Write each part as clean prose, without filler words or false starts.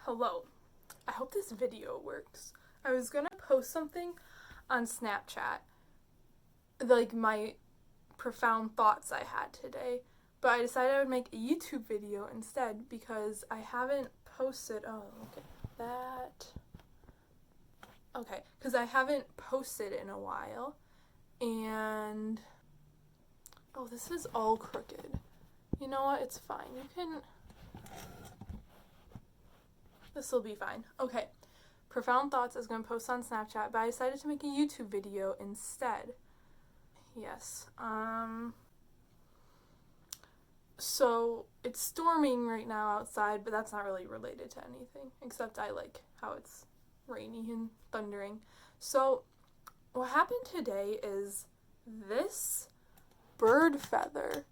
Hello. I hope this video works. I was gonna post something on Snapchat, like my profound thoughts I had today, but I decided I would make a YouTube video instead because I haven't posted, because I haven't posted in a while, and, this is all crooked. You know what, it's fine. This will be fine. Okay. Profound Thoughts I was going to post on Snapchat, but I decided to make a YouTube video instead. Yes. So, it's storming right now outside, but that's not really related to anything, except I like how it's rainy and thundering. So, what happened today is this bird feather.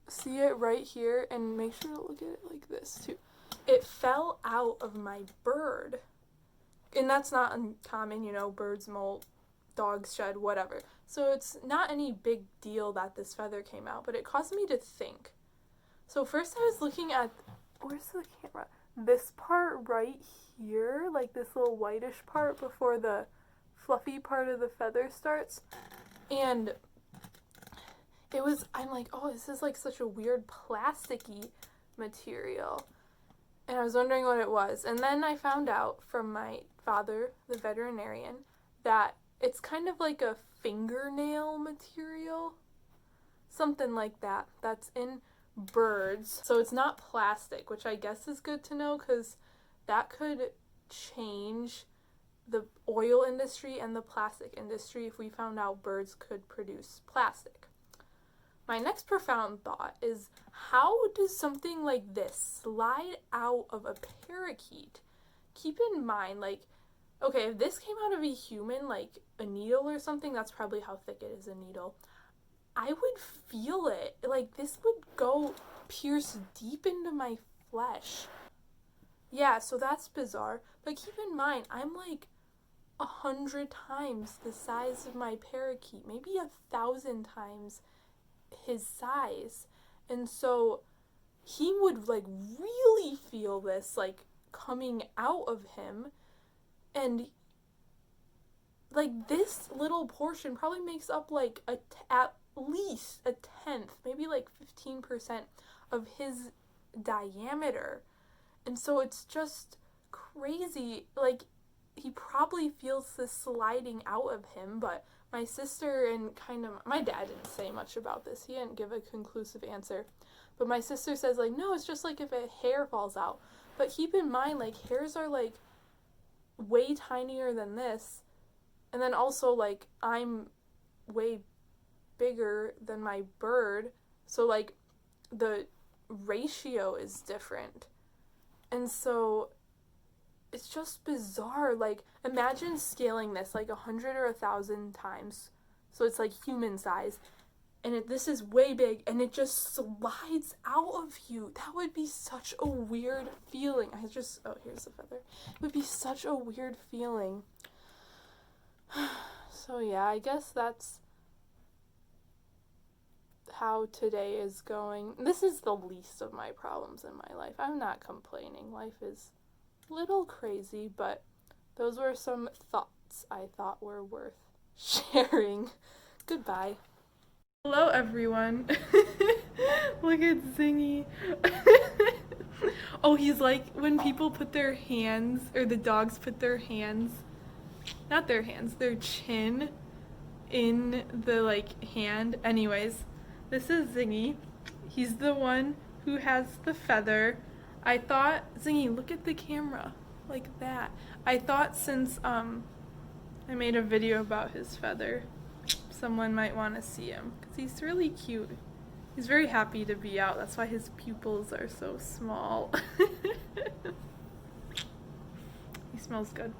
See it right here, and make sure to look at it like this too. It fell out of my bird. And that's not uncommon, birds molt, dogs shed, whatever. So it's not any big deal that this feather came out, but it caused me to think. So first I was looking at, where's the camera? This part right here, like this little whitish part before the fluffy part of the feather starts. And I'm like, this is like such a weird plasticky material. And I was wondering what it was. And then I found out from my father, the veterinarian, that it's kind of like a fingernail material. Something like that. That's in birds. So it's not plastic, which I guess is good to know because that could change the oil industry and the plastic industry if we found out birds could produce plastic. My next profound thought is, how does something like this slide out of a parakeet? Keep in mind, if this came out of a human, like a needle or something, that's probably how thick it is, a needle. I would feel it. Like, this would pierce deep into my flesh. Yeah, so that's bizarre. But keep in mind, I'm like 100 times the size of my parakeet, maybe 1,000 times his size, and so he would really feel this coming out of him, and this little portion probably makes up at least a tenth, maybe 15% of his diameter, and so it's just crazy. He probably feels this sliding out of him, but my sister and my dad didn't say much about this. He didn't give a conclusive answer. But my sister says, no, it's just if a hair falls out. But keep in mind, hairs are, way tinier than this. And then also, I'm way bigger than my bird. So, the ratio is different. And so it's just bizarre. Imagine scaling this 100 or 1,000 times. So it's human size. And this is way big, and it just slides out of you. That would be such a weird feeling. Here's the feather. It would be such a weird feeling. So yeah, I guess that's how today is going. This is the least of my problems in my life. I'm not complaining. Life is little crazy, but those were some thoughts I thought were worth sharing. Goodbye. Hello everyone. Look at Zingy. He's when people put their hands, or the dogs put their hands, not their hands, their chin in the hand. Anyways, this is Zingy. He's the one who has the feather. I thought, Zingy, look at the camera, like that. I thought since I made a video about his feather, someone might want to see him, because he's really cute. He's very happy to be out. That's why his pupils are so small. He smells good.